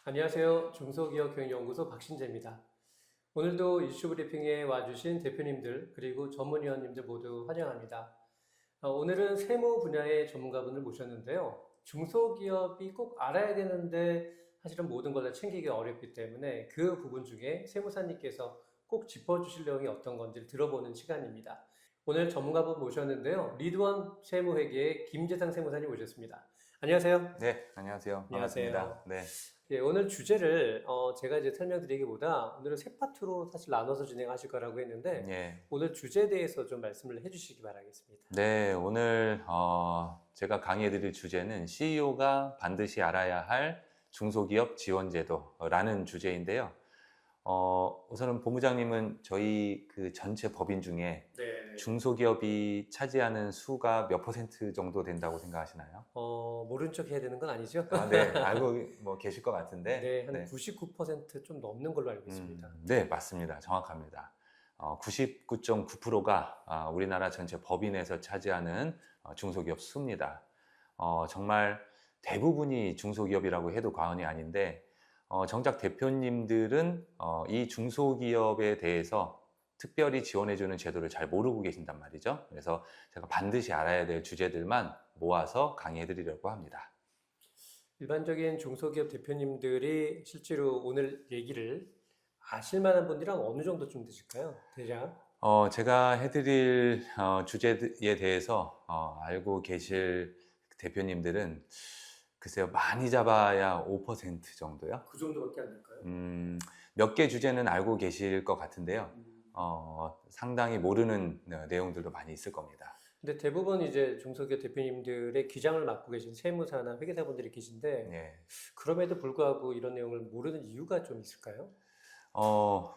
안녕하세요. 중소기업교육연구소 박신재입니다. 오늘도 이슈 브리핑에 와주신 대표님들 그리고 전문위원님들 모두 환영합니다. 오늘은 세무 분야의 전문가분을 모셨는데요. 중소기업이 꼭 알아야 되는데 사실은 모든 걸 다 챙기기 어렵기 때문에 그 부분 중에 세무사님께서 꼭 짚어주실 내용이 어떤 건지를 들어보는 시간입니다. 오늘 전문가분 모셨는데요. 리드원 세무회계의 김재상 세무사님 모셨습니다. 안녕하세요. 네, 안녕하세요. 반갑습니다. 안녕하세요. 네, 예, 오늘 주제를 제가 이제 설명드리기보다 오늘은 세 파트로 사실 나눠서 진행하실 거라고 했는데 예. 오늘 주제에 대해서 좀 말씀을 해주시기 바라겠습니다. 네, 오늘 제가 강의해드릴 주제는 CEO가 반드시 알아야 할 중소기업 지원제도라는 주제인데요. 우선은 본부장님은 저희 그 전체 법인 중에 네. 중소기업이 차지하는 수가 몇 퍼센트 정도 된다고 생각하시나요? 모른 척 해야 되는 건 아니죠? 네, 알고 뭐 계실 것 같은데. 네, 한 99%좀 넘는 걸로 알고 있습니다. 네, 맞습니다. 정확합니다. 99.9%가 우리나라 전체 법인에서 차지하는 중소기업 수입니다. 정말 대부분이 중소기업이라고 해도 과언이 아닌데 정작 대표님들은 이 중소기업에 대해서 특별히 지원해주는 제도를 잘 모르고 계신단 말이죠. 그래서 제가 반드시 알아야 될 주제들만 모아서 강의해드리려고 합니다. 일반적인 중소기업 대표님들이 실제로 오늘 얘기를 아실 만한 분들이랑 어느 정도쯤 되실까요? 대략? 제가 해드릴 주제에 대해서 알고 계실 대표님들은 글쎄요, 많이 잡아야 5% 정도요. 그 정도밖에 안 될까요? 몇 개 주제는 알고 계실 것 같은데요. 상당히 모르는 내용들도 많이 있을 겁니다. 근데 대부분 이제 중소기업 대표님들의 기장을 맡고 계신 세무사나 회계사분들이 계신데 예. 그럼에도 불구하고 이런 내용을 모르는 이유가 좀 있을까요?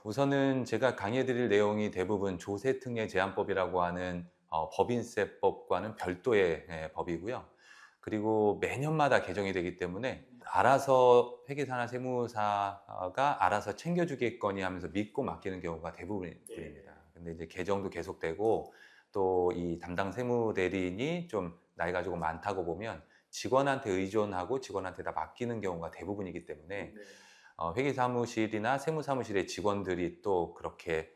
우선은 제가 강의해드릴 내용이 대부분 조세특례 제한법이라고 하는 법인세법과는 별도의 법이고요. 그리고 매년마다 개정이 되기 때문에 알아서 회계사나 세무사가 알아서 챙겨주겠거니 하면서 믿고 맡기는 경우가 대부분입니다. 근데 이제 개정도 계속되고 또 이 담당 세무대리인이 좀 나이가 조금 많다고 보면 직원한테 의존하고 직원한테 다 맡기는 경우가 대부분이기 때문에 회계사무실이나 세무사무실의 직원들이 또 그렇게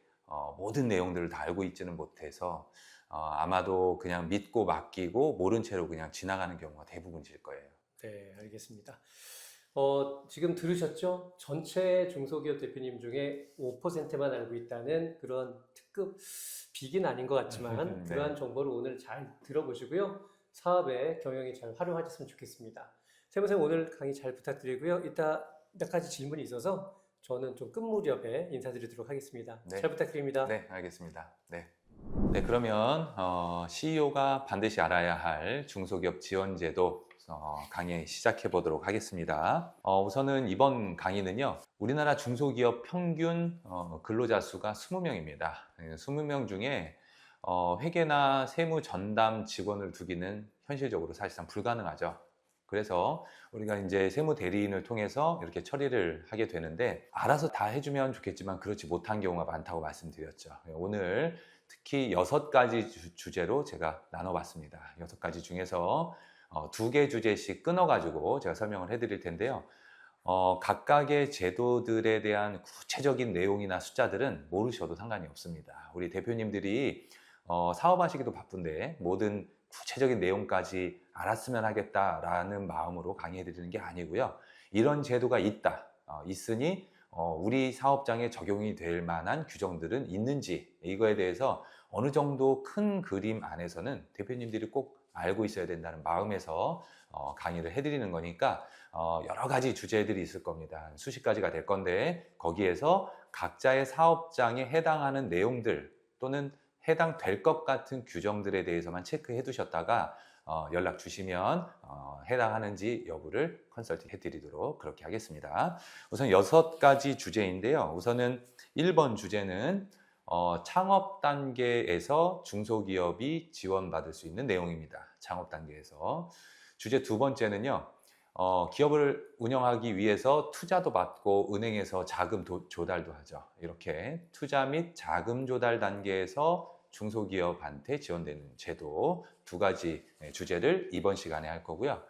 모든 내용들을 다 알고 있지는 못해서 아마도 그냥 믿고 맡기고 모른 채로 그냥 지나가는 경우가 대부분이실 거예요. 네, 알겠습니다. 지금 들으셨죠? 전체 중소기업 대표님 중에 5%만 알고 있다는 그런 특급 빅은 아닌 것 같지만 네. 그러한 정보를 오늘 잘 들어보시고요. 사업에 경영에 잘 활용하셨으면 좋겠습니다. 세무사님 오늘 강의 잘 부탁드리고요. 이따 몇 가지 질문이 있어서 저는 좀 끝 무렵에 인사드리도록 하겠습니다. 네. 잘 부탁드립니다. 네, 알겠습니다. 네. 네, 그러면 CEO가 반드시 알아야 할 중소기업 지원제도 강의 시작해 보도록 하겠습니다. 우선은 이번 강의는요, 우리나라 중소기업 평균 근로자 수가 20명입니다. 20명 중에 회계나 세무 전담 직원을 두기는 현실적으로 사실상 불가능하죠. 그래서 우리가 이제 세무 대리인을 통해서 이렇게 처리를 하게 되는데 알아서 다 해주면 좋겠지만 그렇지 못한 경우가 많다고 말씀드렸죠. 오늘 특히 6가지 주제로 제가 나눠봤습니다. 6가지 중에서 2개 주제씩 끊어가지고 제가 설명을 해드릴 텐데요. 각각의 제도들에 대한 구체적인 내용이나 숫자들은 모르셔도 상관이 없습니다. 우리 대표님들이 사업하시기도 바쁜데 모든 구체적인 내용까지 알았으면 하겠다라는 마음으로 강의해드리는 게 아니고요. 이런 제도가 있으니 우리 사업장에 적용이 될 만한 규정들은 있는지 이거에 대해서 어느 정도 큰 그림 안에서는 대표님들이 꼭 알고 있어야 된다는 마음에서 강의를 해드리는 거니까 여러 가지 주제들이 있을 겁니다. 수십 가지가 될 건데 거기에서 각자의 사업장에 해당하는 내용들 또는 해당될 것 같은 규정들에 대해서만 체크해 두셨다가 연락 주시면 해당하는지 여부를 컨설팅 해드리도록 그렇게 하겠습니다. 우선 6가지 주제인데요. 우선은 1번 주제는 창업 단계에서 중소기업이 지원받을 수 있는 내용입니다. 창업 단계에서. 주제 2번째는요. 기업을 운영하기 위해서 투자도 받고 은행에서 자금 조달도 하죠. 이렇게 투자 및 자금 조달 단계에서 중소기업한테 지원되는 제도 2가지 주제를 이번 시간에 할 거고요.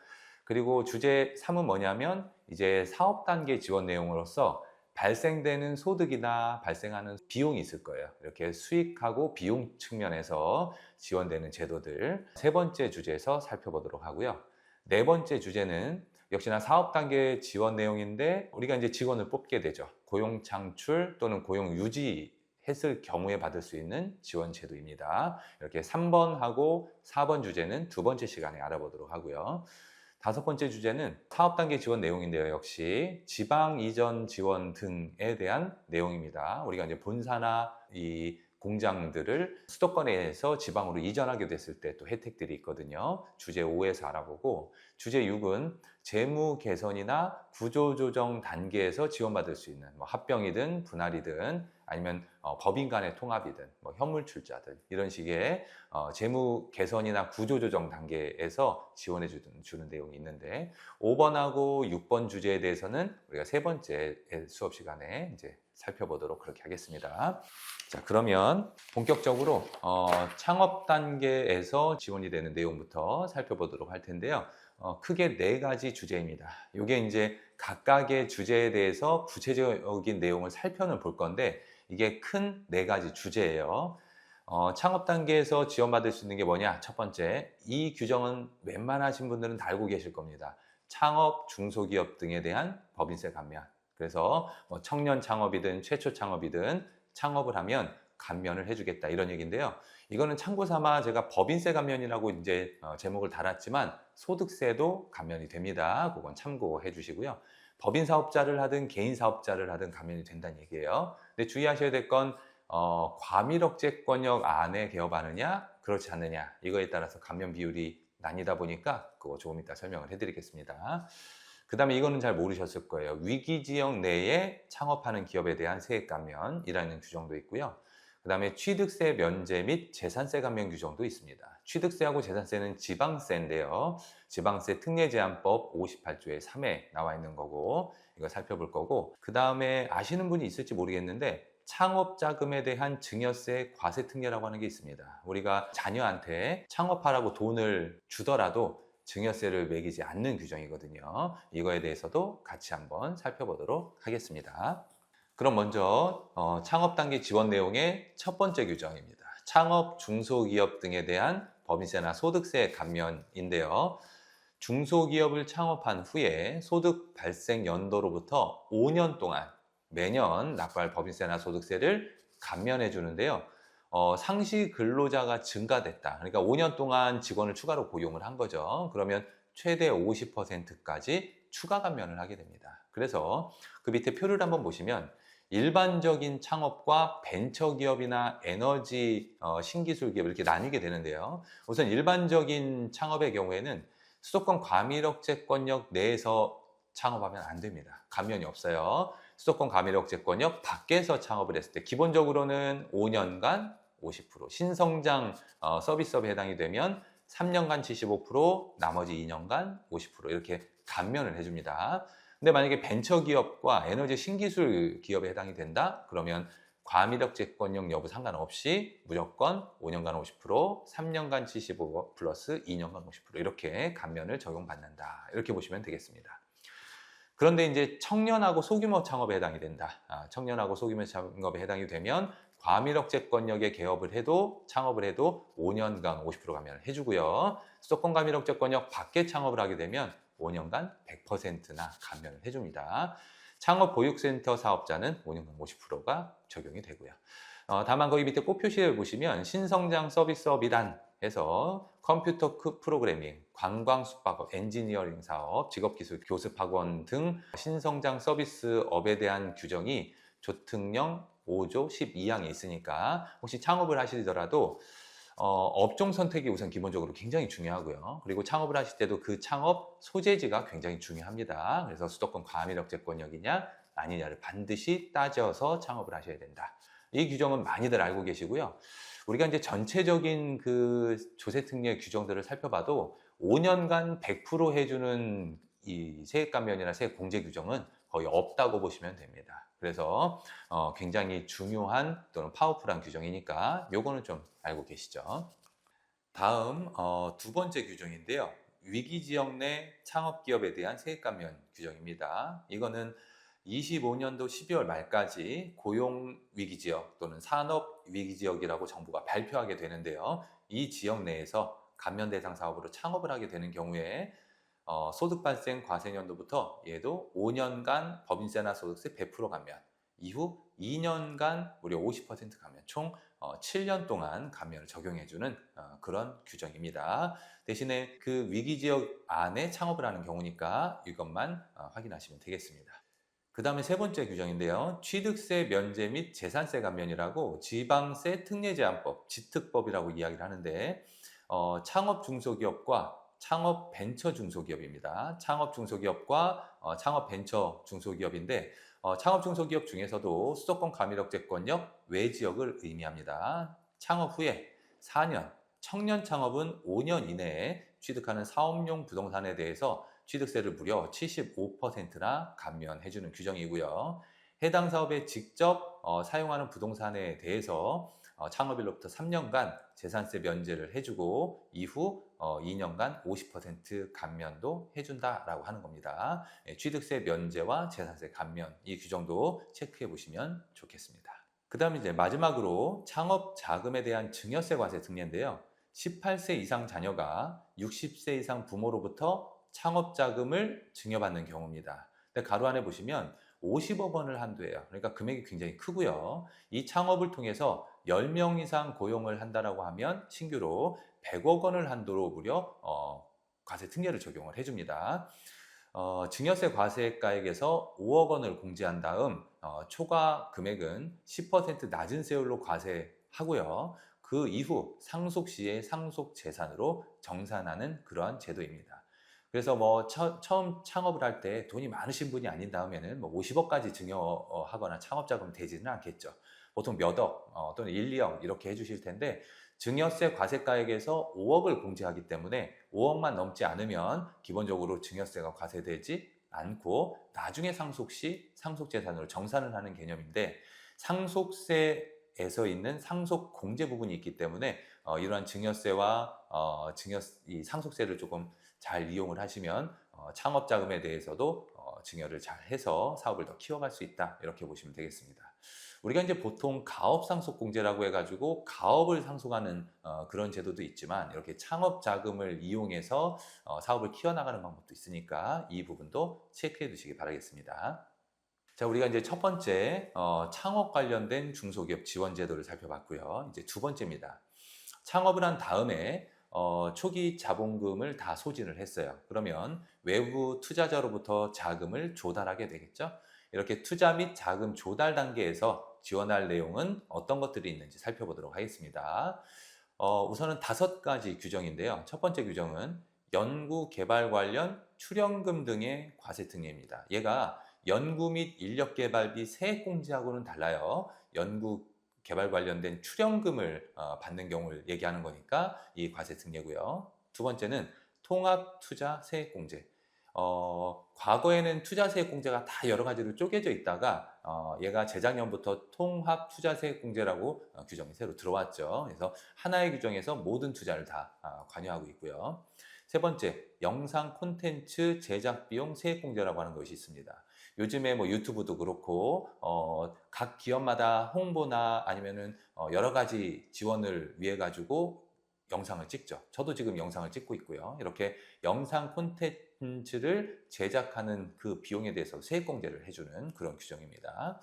그리고 주제 3은 뭐냐면 이제 사업 단계 지원 내용으로서 발생되는 소득이나 발생하는 비용이 있을 거예요. 이렇게 수익하고 비용 측면에서 지원되는 제도들 세 번째 주제에서 살펴보도록 하고요. 네 번째 주제는 역시나 사업 단계 지원 내용인데 우리가 이제 직원을 뽑게 되죠. 고용 창출 또는 고용 유지 했을 경우에 받을 수 있는 지원 제도입니다. 이렇게 3번하고 4번 주제는 두 번째 시간에 알아보도록 하고요. 다섯 번째 주제는 사업 단계 지원 내용인데요. 역시 지방 이전 지원 등에 대한 내용입니다. 우리가 이제 본사나 이 공장들을 수도권에서 지방으로 이전하게 됐을 때 또 혜택들이 있거든요. 주제 5에서 알아보고 주제 6은 재무 개선이나 구조 조정 단계에서 지원받을 수 있는 뭐 합병이든 분할이든 아니면 법인 간의 통합이든 뭐 현물 출자든 이런 식의 재무 개선이나 구조 조정 단계에서 지원해 주는 내용이 있는데 5번하고 6번 주제에 대해서는 우리가 세 번째 수업 시간에 이제 살펴보도록 그렇게 하겠습니다. 자, 그러면 본격적으로 창업 단계에서 지원이 되는 내용부터 살펴보도록 할 텐데요. 크게 네 가지 주제입니다. 이게 이제 각각의 주제에 대해서 구체적인 내용을 살펴는 볼 건데 이게 큰 네 가지 주제예요. 창업 단계에서 지원받을 수 있는 게 뭐냐? 첫 번째, 이 규정은 웬만하신 분들은 다 알고 계실 겁니다. 창업, 중소기업 등에 대한 법인세 감면. 그래서 뭐 청년 창업이든 최초 창업이든 창업을 하면 감면을 해주겠다 이런 얘기인데요. 이거는 참고 삼아 제가 법인세 감면이라고 이제 제목을 달았지만 소득세도 감면이 됩니다. 그건 참고해 주시고요. 법인 사업자를 하든 개인 사업자를 하든 감면이 된다는 얘기예요. 근데 주의하셔야 될 건 과밀억제권역 안에 개업하느냐 그렇지 않느냐 이거에 따라서 감면 비율이 나뉘다 보니까 그거 조금 이따 설명을 해드리겠습니다. 그 다음에 이거는 잘 모르셨을 거예요. 위기지역 내에 창업하는 기업에 대한 세액 감면이라는 규정도 있고요. 그 다음에 취득세 면제 및 재산세 감면 규정도 있습니다. 취득세하고 재산세는 지방세인데요. 지방세 특례제한법 58조의 3에 나와 있는 거고 이거 살펴볼 거고 그 다음에 아시는 분이 있을지 모르겠는데 창업자금에 대한 증여세 과세특례라고 하는 게 있습니다. 우리가 자녀한테 창업하라고 돈을 주더라도 증여세를 매기지 않는 규정이거든요. 이거에 대해서도 같이 한번 살펴보도록 하겠습니다. 그럼 먼저 창업 단계 지원 내용의 첫 번째 규정입니다. 창업 중소기업 등에 대한 법인세나 소득세 감면인데요. 중소기업을 창업한 후에 소득 발생 연도로부터 5년 동안 매년 납부할 법인세나 소득세를 감면해 주는데요. 상시 근로자가 증가됐다. 그러니까 5년 동안 직원을 추가로 고용을 한 거죠. 그러면 최대 50%까지 추가 감면을 하게 됩니다. 그래서 그 밑에 표를 한번 보시면 일반적인 창업과 벤처기업이나 에너지 신기술 기업 이렇게 나뉘게 되는데요. 우선 일반적인 창업의 경우에는 수도권 과밀억제권역 내에서 창업하면 안 됩니다. 감면이 없어요. 수도권 과밀억제권역 밖에서 창업을 했을 때 기본적으로는 5년간 50%, 신성장 서비스업에 해당이 되면 3년간 75%, 나머지 2년간 50% 이렇게 감면을 해줍니다. 근데 만약에 벤처기업과 에너지 신기술 기업에 해당이 된다? 그러면 과밀억제권역 여부 상관없이 무조건 5년간 50%, 3년간 75% 플러스 2년간 50% 이렇게 감면을 적용받는다. 이렇게 보시면 되겠습니다. 그런데 이제 청년하고 소규모 창업에 해당이 된다. 청년하고 소규모 창업에 해당이 되면 과밀억제권역에 개업을 해도 창업을 해도 5년간 50% 감면을 해주고요. 수도권 과밀억제권역 밖에 창업을 하게 되면 5년간 100%나 감면을 해줍니다. 창업보육센터 사업자는 5년간 50%가 적용이 되고요. 다만 거기 밑에 꼭 표시해 보시면 신성장 서비스업이란 해서 컴퓨터 프로그래밍, 관광 숙박업, 엔지니어링 사업, 직업기술 교습학원 등 신성장 서비스업에 대한 규정이 조특령 5조 12항에 있으니까 혹시 창업을 하시더라도 업종 선택이 우선 기본적으로 굉장히 중요하고요. 그리고 창업을 하실 때도 그 창업 소재지가 굉장히 중요합니다. 그래서 수도권 과밀억제권역이냐 아니냐를 반드시 따져서 창업을 하셔야 된다. 이 규정은 많이들 알고 계시고요. 우리가 이제 전체적인 그 조세특례 규정들을 살펴봐도 5년간 100% 해주는 이 세액 감면이나 세액 공제 규정은 거의 없다고 보시면 됩니다. 그래서 굉장히 중요한 또는 파워풀한 규정이니까 요거는 좀 알고 계시죠. 다음 두 번째 규정인데요. 위기 지역 내 창업 기업에 대한 세액 감면 규정입니다. 이거는 25년도 12월 말까지 고용 위기 지역 또는 산업 위기 지역이라고 정부가 발표하게 되는데요. 이 지역 내에서 감면 대상 사업으로 창업을 하게 되는 경우에 소득 발생 과세년도부터 얘도 5년간 법인세나 소득세 100% 감면, 이후 2년간 무려 50% 감면, 총 7년 동안 감면을 적용해주는 그런 규정입니다. 대신에 그 위기 지역 안에 창업을 하는 경우니까 이것만 확인하시면 되겠습니다. 그 다음에 세 번째 규정인데요. 취득세 면제 및 재산세 감면이라고 지방세 특례제한법, 지특법이라고 이야기를 하는데 창업 중소기업과 창업 벤처 중소기업입니다. 창업 중소기업과 창업 벤처 중소기업인데 창업 중소기업 중에서도 수도권 가밀억제권역 외지역을 의미합니다. 창업 후에 4년, 청년 창업은 5년 이내에 취득하는 사업용 부동산에 대해서 취득세를 무려 75%나 감면해주는 규정이고요. 해당 사업에 직접 사용하는 부동산에 대해서 창업일로부터 3년간 재산세 면제를 해주고 이후 2년간 50% 감면도 해준다라고 하는 겁니다. 취득세 면제와 재산세 감면 이 규정도 체크해 보시면 좋겠습니다. 그 다음에 이제 마지막으로 창업 자금에 대한 증여세 과세 특례인데요. 18세 이상 자녀가 60세 이상 부모로부터 창업 자금을 증여받는 경우입니다. 근데 가로 안에 보시면 50억 원을 한도예요. 그러니까 금액이 굉장히 크고요. 이 창업을 통해서 10명 이상 고용을 한다라고 하면 신규로 100억 원을 한도로 무려 과세 특례를 적용을 해줍니다. 증여세 과세가액에서 5억 원을 공제한 다음 초과 금액은 10% 낮은 세율로 과세하고요. 그 이후 상속 시에 상속 재산으로 정산하는 그러한 제도입니다. 그래서 처음 창업을 할 때 돈이 많으신 분이 아닌 다음에는 50억까지 증여하거나 창업자금 되지는 않겠죠. 보통 몇 억 또는 1, 2억 이렇게 해주실 텐데 증여세 과세가액에서 5억을 공제하기 때문에 5억만 넘지 않으면 기본적으로 증여세가 과세되지 않고 나중에 상속 시 상속재산으로 정산을 하는 개념인데 상속세에서 있는 상속 공제 부분이 있기 때문에 이러한 증여세와 이 상속세를 조금 잘 이용을 하시면 창업자금에 대해서도 증여를 잘 해서 사업을 더 키워갈 수 있다 이렇게 보시면 되겠습니다. 우리가 이제 보통 가업상속공제라고 해가지고 가업을 상속하는 그런 제도도 있지만 이렇게 창업자금을 이용해서 사업을 키워나가는 방법도 있으니까 이 부분도 체크해 두시기 바라겠습니다. 자, 우리가 이제 첫 번째 창업 관련된 중소기업 지원 제도를 살펴봤고요. 이제 두 번째입니다. 창업을 한 다음에 초기 자본금을 다 소진을 했어요. 그러면 외부 투자자로부터 자금을 조달하게 되겠죠. 이렇게 투자 및 자금 조달 단계에서 지원할 내용은 어떤 것들이 있는지 살펴보도록 하겠습니다. 우선은 5가지 규정인데요. 첫 번째 규정은 연구 개발 관련 출연금 등의 과세 특례입니다. 얘가 연구 및 인력 개발비 세액 공제하고는 달라요. 연구 개발 관련된 출연금을 받는 경우를 얘기하는 거니까 이 과세 특례고요. 두 번째는 통합 투자 세액 공제. 과거에는 투자 세액 공제가 다 여러 가지로 쪼개져 있다가 얘가 재작년부터 통합 투자 세액 공제라고 규정이 새로 들어왔죠. 그래서 하나의 규정에서 모든 투자를 다 관여하고 있고요. 세 번째, 영상 콘텐츠 제작 비용 세액 공제라고 하는 것이 있습니다. 요즘에 유튜브도 그렇고 각 기업마다 홍보나 아니면은 여러 가지 지원을 위해 가지고 영상을 찍죠. 저도 지금 영상을 찍고 있고요. 이렇게 영상 콘텐츠를 제작하는 그 비용에 대해서 세액 공제를 해주는 그런 규정입니다.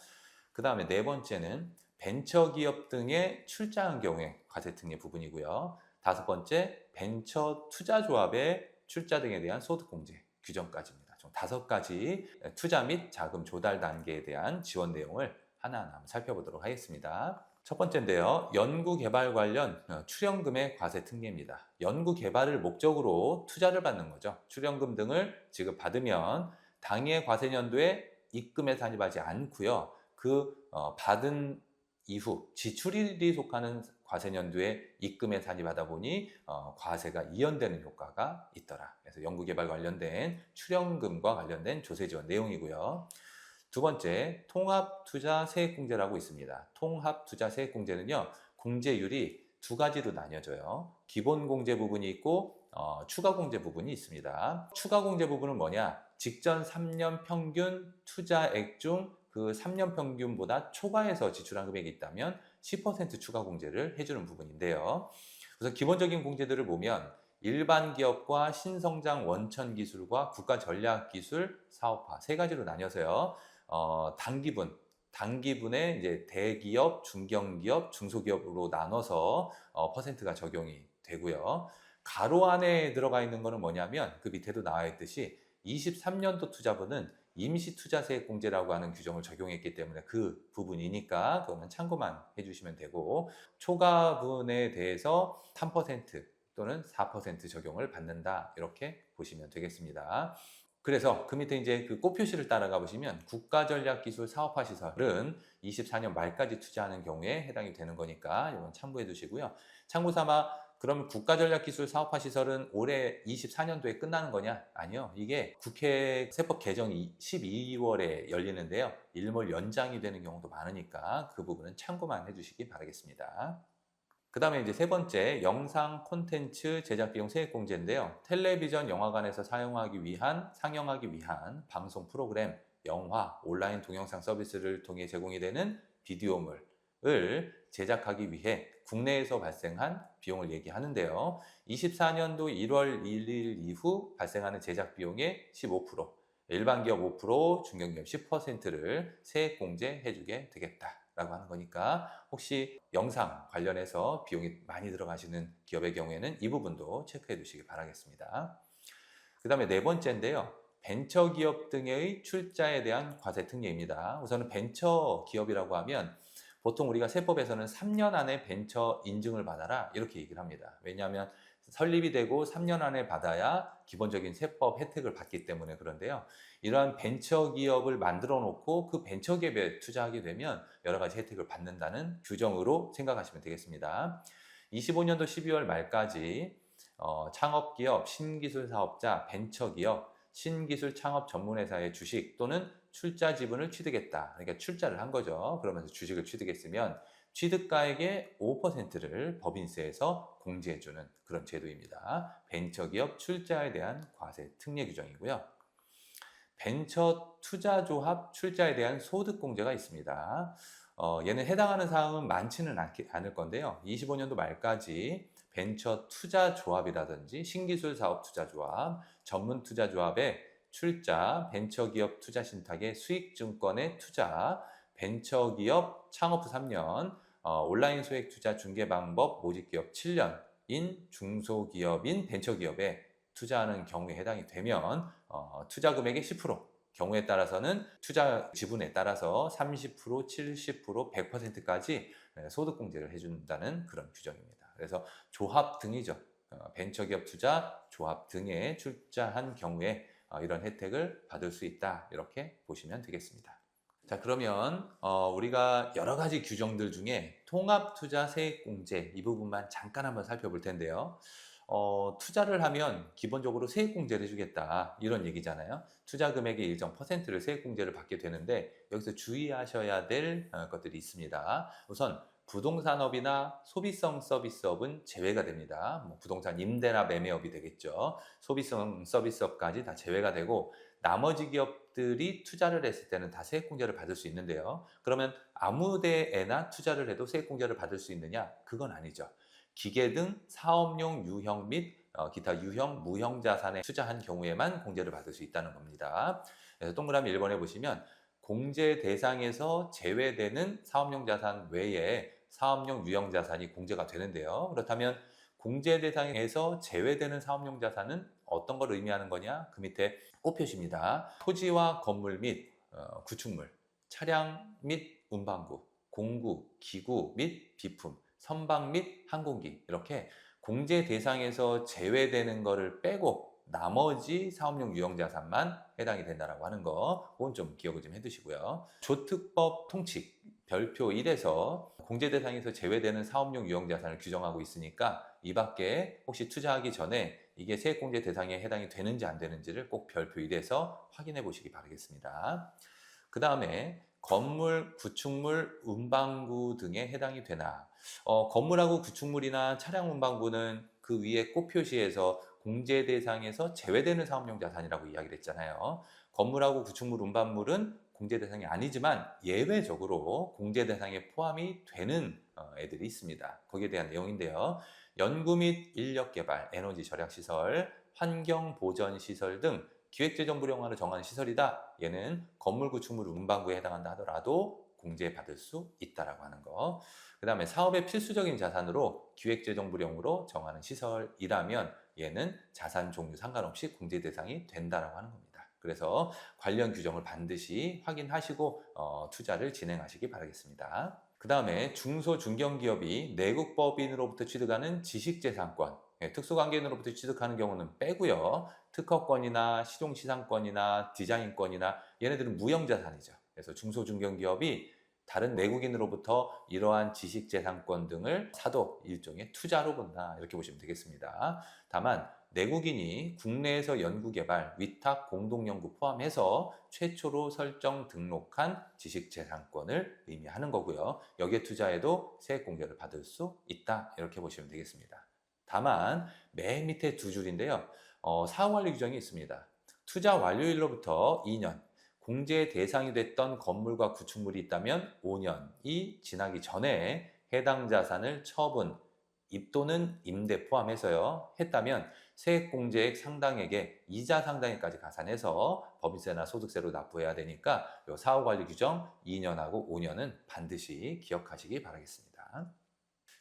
그 다음에 네 번째는 벤처기업 등에 출자한 경우에 과세 특례 부분이고요. 다섯 번째, 벤처 투자조합의 출자 등에 대한 소득 공제 규정까지입니다. 총 5가지 투자 및 자금 조달 단계에 대한 지원 내용을 하나하나 한번 살펴보도록 하겠습니다. 첫 번째인데요. 연구개발 관련 출연금의 과세 특례입니다. 연구개발을 목적으로 투자를 받는 거죠. 출연금 등을 지급받으면 당해 과세년도에 입금에 산입하지 않고요. 그 받은 이후 지출일이 속하는 과세년도에 입금에 산입하다 보니 과세가 이연되는 효과가 있더라. 그래서 연구개발 관련된 출연금과 관련된 조세지원 내용이고요. 두 번째, 통합투자세액공제라고 있습니다. 통합투자세액공제는요, 공제율이 두 가지로 나뉘어져요. 기본공제 부분이 있고 추가 공제 부분이 있습니다. 추가 공제 부분은 뭐냐? 직전 3년 평균 투자액 중 그 3년 평균보다 초과해서 지출한 금액이 있다면 10% 추가 공제를 해주는 부분인데요. 그래서 기본적인 공제들을 보면 일반 기업과 신성장 원천 기술과 국가 전략 기술 사업화 세 가지로 나뉘어서요. 단기분에 이제 대기업, 중견기업, 중소기업으로 나눠서 퍼센트가 적용이 되고요. 가로 안에 들어가 있는 거는 뭐냐면 그 밑에도 나와 있듯이 23년도 투자분은 임시투자세액공제라고 하는 규정을 적용했기 때문에 그 부분이니까 그거는 참고만 해주시면 되고, 초과분에 대해서 3% 또는 4% 적용을 받는다, 이렇게 보시면 되겠습니다. 그래서 그 밑에 이제 그 꽃표시를 따라가 보시면 국가전략기술 사업화 시설은 24년 말까지 투자하는 경우에 해당이 되는 거니까 이건 참고해 두시고요. 참고 삼아 그럼 국가전략기술 사업화 시설은 올해 24년도에 끝나는 거냐? 아니요. 이게 국회 세법 개정이 12월에 열리는데요. 일몰 연장이 되는 경우도 많으니까 그 부분은 참고만 해주시기 바라겠습니다. 그 다음에 이제 세 번째, 영상 콘텐츠 제작 비용 세액 공제인데요. 텔레비전 영화관에서 상영하기 위한 방송 프로그램, 영화, 온라인 동영상 서비스를 통해 제공이 되는 비디오물을 제작하기 위해 국내에서 발생한 비용을 얘기하는데요. 24년도 1월 1일 이후 발생하는 제작 비용의 15%, 일반 기업 5%, 중견기업 10%를 세액 공제해 주게 되겠다라고 하는 거니까 혹시 영상 관련해서 비용이 많이 들어가시는 기업의 경우에는 이 부분도 체크해 두시기 바라겠습니다. 그 다음에 네 번째인데요. 벤처기업 등의 출자에 대한 과세 특례입니다. 우선은 벤처기업이라고 하면 보통 우리가 세법에서는 3년 안에 벤처 인증을 받아라, 이렇게 얘기를 합니다. 왜냐하면 설립이 되고 3년 안에 받아야 기본적인 세법 혜택을 받기 때문에 그런데요. 이러한 벤처기업을 만들어 놓고 그 벤처기업에 투자하게 되면 여러 가지 혜택을 받는다는 규정으로 생각하시면 되겠습니다. 25년도 12월 말까지 창업기업, 신기술 사업자, 벤처기업, 신기술 창업 전문회사의 주식 또는 출자 지분을 취득했다. 그러니까 출자를 한 거죠. 그러면서 주식을 취득했으면 취득가액의 5%를 법인세에서 공제해주는 그런 제도입니다. 벤처기업 출자에 대한 과세 특례 규정이고요. 벤처 투자조합 출자에 대한 소득공제가 있습니다. 얘는 해당하는 사항은 많지는 않을 건데요. 25년도 말까지 벤처 투자조합이라든지 신기술 사업 투자조합, 전문 투자조합의 출자, 벤처기업 투자신탁의 수익증권의 투자, 벤처기업 창업 후 3년, 온라인 소액투자 중개방법 모집기업 7년인 중소기업인 벤처기업에 투자하는 경우에 해당이 되면 투자 금액의 10%, 경우에 따라서는 투자 지분에 따라서 30%, 70%, 100%까지 소득공제를 해준다는 그런 규정입니다. 그래서 조합 등이죠. 벤처기업 투자, 조합 등에 출자한 경우에 이런 혜택을 받을 수 있다, 이렇게 보시면 되겠습니다. 자, 그러면 우리가 여러 가지 규정들 중에 통합투자 세액공제 이 부분만 잠깐 한번 살펴볼 텐데요. 투자를 하면 기본적으로 세액공제를 해주겠다, 이런 얘기잖아요. 투자 금액의 일정 퍼센트를 세액공제를 받게 되는데 여기서 주의하셔야 될 것들이 있습니다. 우선 부동산업이나 소비성 서비스업은 제외가 됩니다. 부동산 임대나 매매업이 되겠죠. 소비성 서비스업까지 다 제외가 되고 나머지 기업들이 투자를 했을 때는 다 세액공제를 받을 수 있는데요. 그러면 아무 데에나 투자를 해도 세액공제를 받을 수 있느냐? 그건 아니죠. 기계 등 사업용 유형 및 기타 유형, 무형 자산에 투자한 경우에만 공제를 받을 수 있다는 겁니다. 그래서 동그라미 1번에 보시면 공제 대상에서 제외되는 사업용 자산 외에 사업용 유형 자산이 공제가 되는데요. 그렇다면 공제 대상에서 제외되는 사업용 자산은 어떤 걸 의미하는 거냐? 그 밑에 꽃표시입니다. 토지와 건물 및 구축물, 차량 및 운반구, 공구, 기구 및 비품, 선박 및 항공기, 이렇게 공제 대상에서 제외되는 거를 빼고 나머지 사업용 유형자산만 해당이 된다라고 하는 거, 그건 좀 기억을 좀 해두시고요. 조특법 통칙 별표 1에서 공제 대상에서 제외되는 사업용 유형자산을 규정하고 있으니까 이 밖에 혹시 투자하기 전에 이게 세액공제 대상에 해당이 되는지 안 되는지를 꼭 별표 1에서 확인해 보시기 바라겠습니다. 그 다음에 건물, 구축물, 운반구 등에 해당이 되나? 건물하고 구축물이나 차량 운반구는 그 위에 꽃 표시에서 공제 대상에서 제외되는 사업용 자산이라고 이야기를 했잖아요. 건물하고 구축물, 운반물은 공제 대상이 아니지만 예외적으로 공제 대상에 포함이 되는 애들이 있습니다. 거기에 대한 내용인데요. 연구 및 인력 개발, 에너지 절약 시설, 환경 보전 시설 등 기획재정부령으로 정한 시설이다. 얘는 건물, 구축물, 운반구에 해당한다 하더라도 공제받을 수 있다라고 하는 거. 그 다음에 사업의 필수적인 자산으로 기획재정부령으로 정하는 시설이라면 얘는 자산 종류 상관없이 공제 대상이 된다라고 하는 겁니다. 그래서 관련 규정을 반드시 확인하시고 투자를 진행하시기 바라겠습니다. 그 다음에 중소 중견기업이 내국법인으로부터 취득하는 지식재산권, 특수관계인으로부터 취득하는 경우는 빼고요. 특허권이나 실용시상권이나 디자인권이나 얘네들은 무형자산이죠. 그래서 중소중견기업이 다른 내국인으로부터 이러한 지식재산권 등을 사도 일종의 투자로 본다, 이렇게 보시면 되겠습니다. 다만 내국인이 국내에서 연구개발, 위탁, 공동연구 포함해서 최초로 설정 등록한 지식재산권을 의미하는 거고요. 여기에 투자해도 세액공제를 받을 수 있다, 이렇게 보시면 되겠습니다. 다만 맨 밑에 두 줄인데요. 사후관리 규정이 있습니다. 투자 완료일로부터 2년, 공제 대상이 됐던 건물과 구축물이 있다면 5년이 지나기 전에 해당 자산을 처분, 입 또는 임대 포함해서요 했다면 세액공제액 상당액에 이자 상당액까지 가산해서 법인세나 소득세로 납부해야 되니까 이 사후관리 규정 2년하고 5년은 반드시 기억하시기 바라겠습니다.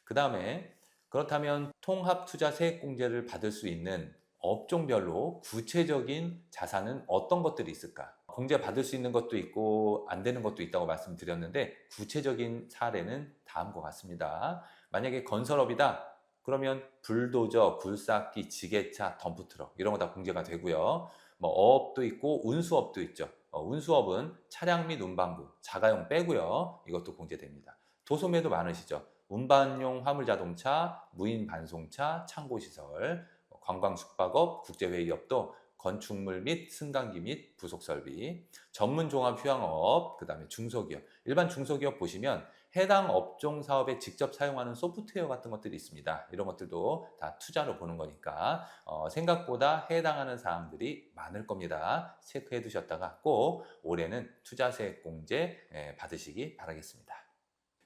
그 다음에 그렇다면 통합투자 세액공제를 받을 수 있는 업종별로 구체적인 자산은 어떤 것들이 있을까? 공제 받을 수 있는 것도 있고 안 되는 것도 있다고 말씀드렸는데 구체적인 사례는 다음과 같습니다. 만약에 건설업이다. 그러면 불도저, 굴삭기, 지게차, 덤프트럭 이런 거 다 공제가 되고요. 뭐 어업도 있고 운수업도 있죠. 운수업은 차량 및 운반구, 자가용 빼고요. 이것도 공제됩니다. 도소매도 많으시죠. 운반용 화물자동차, 무인 반송차, 창고시설, 관광 숙박업, 국제회의업도 건축물 및 승강기 및 부속설비, 전문종합휴양업, 그 다음에 중소기업. 일반 중소기업 보시면 해당 업종 사업에 직접 사용하는 소프트웨어 같은 것들이 있습니다. 이런 것들도 다 투자로 보는 거니까 생각보다 해당하는 사항들이 많을 겁니다. 체크해 두셨다가 꼭 올해는 투자세액공제 받으시기 바라겠습니다.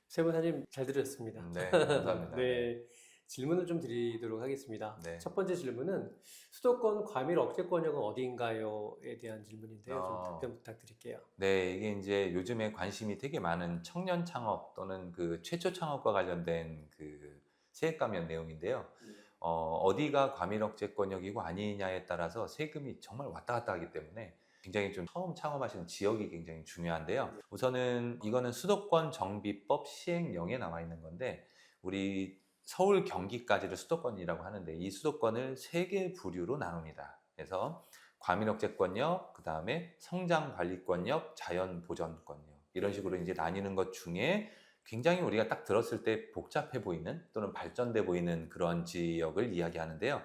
세무사님 잘 들었습니다. 네, 감사합니다. 네, 질문을 좀 드리도록 하겠습니다. 네. 첫 번째 질문은 수도권 과밀 억제권역은 어디인가요?에 대한 질문인데요. 좀 답변 부탁드릴게요. 네, 이게 이제 요즘에 관심이 되게 많은 청년 창업 또는 그 최초 창업과 관련된 그 세액 감면 내용인데요. 어디가 과밀 억제권역이고 아니냐에 따라서 세금이 정말 왔다 갔다 하기 때문에 굉장히 좀 처음 창업하시는 지역이 굉장히 중요한데요. 우선은 이거는 수도권 정비법 시행령에 나와 있는 건데 우리 서울 경기까지를 수도권이라고 하는데 이 수도권을 3개 부류로 나눕니다. 그래서 과밀억제권역, 그 다음에 성장관리권역, 자연보전권역 이런 식으로 이제 나뉘는 것 중에 굉장히 우리가 딱 들었을 때 복잡해 보이는 또는 발전돼 보이는 그런 지역을 이야기하는데요.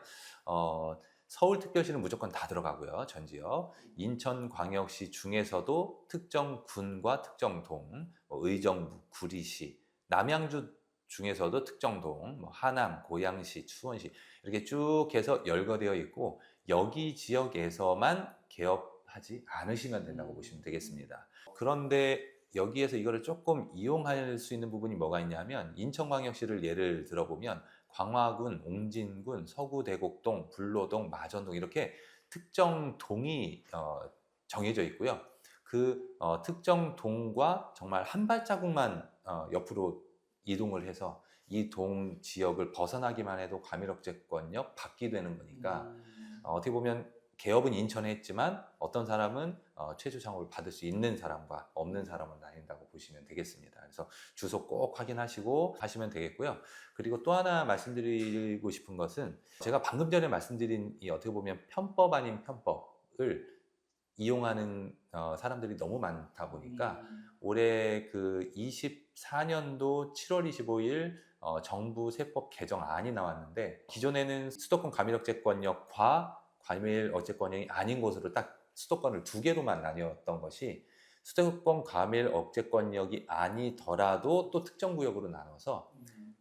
서울특별시는 무조건 다 들어가고요. 전 지역. 인천광역시 중에서도 특정 군과 특정 동, 의정부, 구리시, 남양주 중에서도 특정 동, 하남, 고양시, 수원시 이렇게 쭉 해서 열거되어 있고 여기 지역에서만 개업하지 않으시면 된다고 보시면 되겠습니다. 그런데 여기에서 이거를 조금 이용할 수 있는 부분이 뭐가 있냐면 인천광역시를 예를 들어보면 광화군, 옹진군, 서구대곡동, 불로동, 마전동 이렇게 특정 동이 정해져 있고요. 그 특정 동과 정말 한 발자국만 옆으로 이동을 해서 이 동 지역을 벗어나기만 해도 과밀억제권역 받게 되는 거니까 어떻게 보면 개업은 인천에 했지만 어떤 사람은 최초 창업을 받을 수 있는 사람과 없는 사람을 나뉜다고 보시면 되겠습니다. 그래서 주소 꼭 확인하시고 하시면 되겠고요. 그리고 또 하나 말씀드리고 싶은 것은 제가 방금 전에 말씀드린 이 어떻게 보면 편법 아닌 편법을 이용하는 사람들이 너무 많다 보니까 올해 그 24년도 7월 25일 정부 세법 개정안이 나왔는데 기존에는 수도권 과밀억제권역과 과밀억제권역이 아닌 곳으로 딱 수도권을 2개로만 나뉘었던 것이 수도권 과밀억제권역이 아니더라도 또 특정 구역으로 나눠서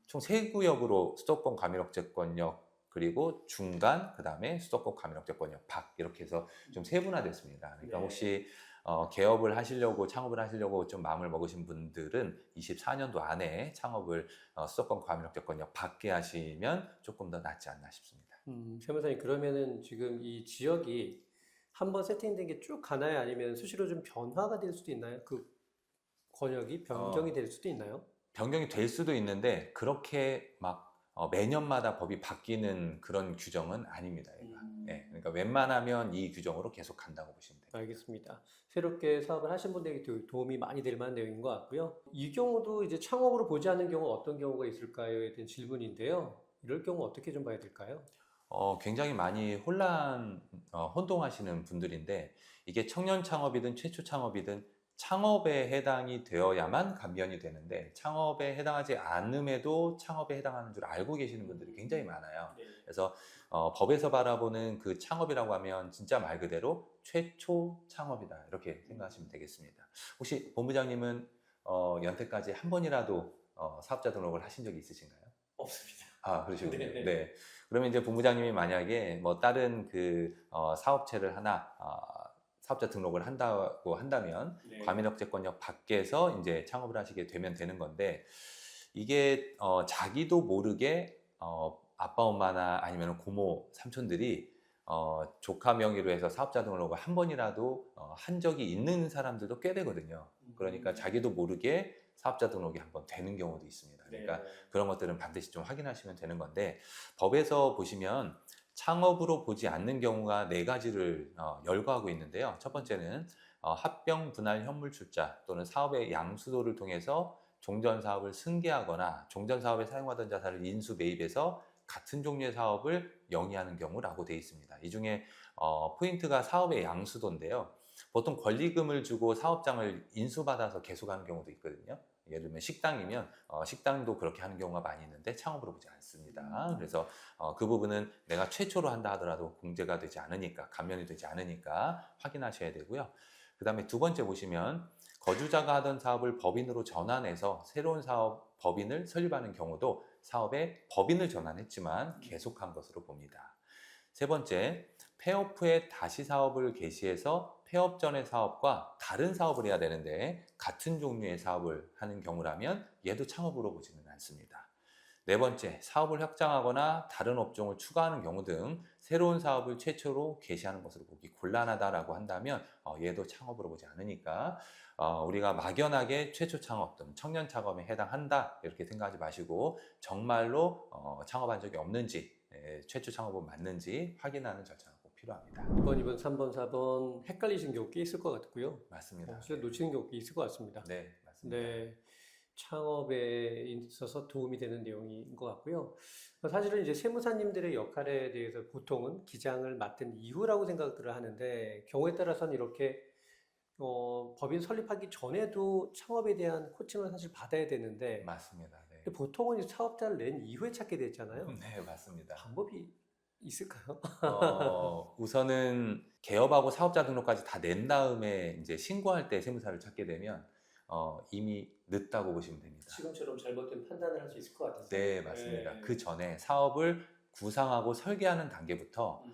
총 3구역으로 수도권 과밀억제권역 그리고 중간, 그 다음에 수도권 과밀억제권역 박 이렇게 해서 좀 세분화됐습니다. 그러니까 네. 혹시 개업을 하시려고 창업을 하시려고 좀 마음을 먹으신 분들은 24년도 안에 창업을 수도권 과밀억제권역 밖에 하시면 조금 더 낫지 않나 싶습니다. 세무사님, 그러면은 지금 이 지역이 한번 세팅된 게 쭉 가나요? 아니면 수시로 좀 변화가 될 수도 있나요? 그 권역이 변경이 될 수도 있나요? 변경이 될 수도 있는데 그렇게 막 매년마다 법이 바뀌는 그런 규정은 아닙니다. 얘가. 네, 그러니까 웬만하면 이 규정으로 계속 간다고 보시면 됩니다. 알겠습니다. 새롭게 사업을 하신 분들에게 도움이 많이 될 만한 내용인 것 같고요. 이 경우도 이제 창업으로 보지 않는 경우 어떤 경우가 있을까요에 대한 질문인데요. 이럴 경우 어떻게 좀 봐야 될까요? 굉장히 많이 혼동하시는 분들인데 이게 청년 창업이든 최초 창업이든 창업에 해당이 되어야만 감면이 되는데 창업에 해당하지 않음에도 창업에 해당하는 줄 알고 계시는 분들이 굉장히 많아요. 그래서 법에서 바라보는 그 창업이라고 하면 진짜 말 그대로 최초 창업이다 이렇게 생각하시면 되겠습니다. 혹시 본부장님은 연태까지 한 번이라도 사업자 등록을 하신 적이 있으신가요? 없습니다. 아, 그러시군요. 네. 네. 그러면 이제 본부장님이 만약에 뭐 다른 그 사업체를 하나 사업자 등록을 한다고 한다면 네. 과밀억제권역 밖에서 이제 창업을 하시게 되면 되는 건데 이게 자기도 모르게 아빠 엄마나 아니면 고모 삼촌들이 조카 명의로 해서 사업자 등록을 한 번이라도 한 적이 있는 사람들도 꽤 되거든요. 그러니까 자기도 모르게 사업자 등록이 한번 되는 경우도 있습니다. 그러니까 그런 것들은 반드시 좀 확인하시면 되는 건데 법에서 보시면 창업으로 보지 않는 경우가 4가지를 열거하고 있는데요. 첫 번째는 합병 분할 현물 출자 또는 사업의 양수도를 통해서 종전 사업을 승계하거나 종전 사업에 사용하던 자산을 인수 매입해서 같은 종류의 사업을 영위하는 경우라고 되어 있습니다. 이 중에 포인트가 사업의 양수도인데요. 보통 권리금을 주고 사업장을 인수받아서 계속하는 경우도 있거든요. 예를 들면 식당이면 식당도 그렇게 하는 경우가 많이 있는데 창업으로 보지 않습니다. 그래서 그 부분은 내가 최초로 한다 하더라도 공제가 되지 않으니까 감면이 되지 않으니까 확인하셔야 되고요. 그 다음에 두 번째 보시면 거주자가 하던 사업을 법인으로 전환해서 새로운 사업 법인을 설립하는 경우도 사업에 법인을 전환했지만 계속한 것으로 봅니다. 세 번째, 폐업 후에 다시 사업을 개시해서 폐업 전의 사업과 다른 사업을 해야 되는데 같은 종류의 사업을 하는 경우라면 얘도 창업으로 보지는 않습니다. 네 번째, 사업을 확장하거나 다른 업종을 추가하는 경우 등 새로운 사업을 최초로 개시하는 것으로 보기 곤란하다라고 한다면 얘도 창업으로 보지 않으니까 우리가 막연하게 최초 창업 또는 청년 창업에 해당한다 이렇게 생각하지 마시고 정말로 창업한 적이 없는지 최초 창업은 맞는지 확인하는 절차가 꼭 필요합니다. 2번, 2번, 3번, 4번 헷갈리신 경우 꽤 있을 것 같고요. 맞습니다. 진짜 놓치는 경우 꽤 있을 것 같습니다. 네, 맞습니다. 네, 창업에 있어서 도움이 되는 내용인 것 같고요. 사실은 이제 세무사님들의 역할에 대해서 보통은 기장을 맡은 이후라고 생각들을 하는데 경우에 따라서는 이렇게 법인 설립하기 전에도 창업에 대한 코칭을 사실 받아야 되는데 맞습니다. 네. 보통은 이제 사업자를 낸 이후에 찾게 되잖아요. 네, 맞습니다. 방법이 있을까요? 우선은 개업하고 사업자 등록까지 다 낸 다음에 이제 신고할 때 세무사를 찾게 되면 이미 늦다고 보시면 됩니다. 지금처럼 잘못된 판단을 할 수 있을 것 같아서. 네, 맞습니다. 네. 그 전에 사업을 구상하고 설계하는 단계부터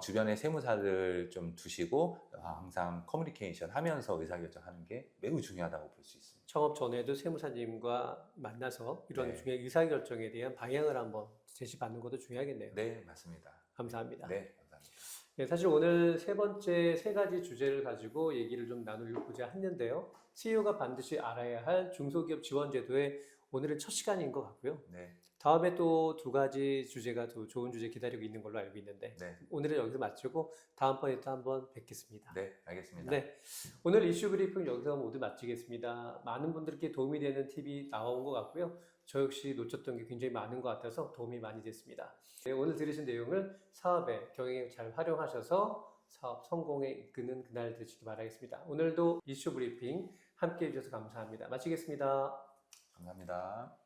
주변에 세무사를 좀 두시고 항상 커뮤니케이션 하면서 의사결정하는 게 매우 중요하다고 볼 수 있습니다. 창업 전에도 세무사님과 만나서 이런 네. 중요한 의사결정에 대한 방향을 한번 제시받는 것도 중요하겠네요. 네, 맞습니다. 감사합니다. 네, 감사합니다. 네, 사실 오늘 세 번째 3가지 주제를 가지고 얘기를 좀 나누고자 했는데요. CEO가 반드시 알아야 할 중소기업 지원제도의 오늘은 첫 시간인 것 같고요. 네, 다음에 또 2가지 주제가 더 좋은 주제 기다리고 있는 걸로 알고 있는데 네, 오늘은 여기서 마치고 다음번에 또 한번 뵙겠습니다. 네, 알겠습니다. 네, 오늘 이슈 브리핑 여기서 모두 마치겠습니다. 많은 분들께 도움이 되는 팁이 나온 것 같고요. 저 역시 놓쳤던 게 굉장히 많은 것 같아서 도움이 많이 됐습니다. 네, 오늘 들으신 내용을 사업에 경영에 잘 활용하셔서 사업 성공에 이끄는 그날 되시기 바라겠습니다. 오늘도 이슈 브리핑 함께 해주셔서 감사합니다. 마치겠습니다. 감사합니다.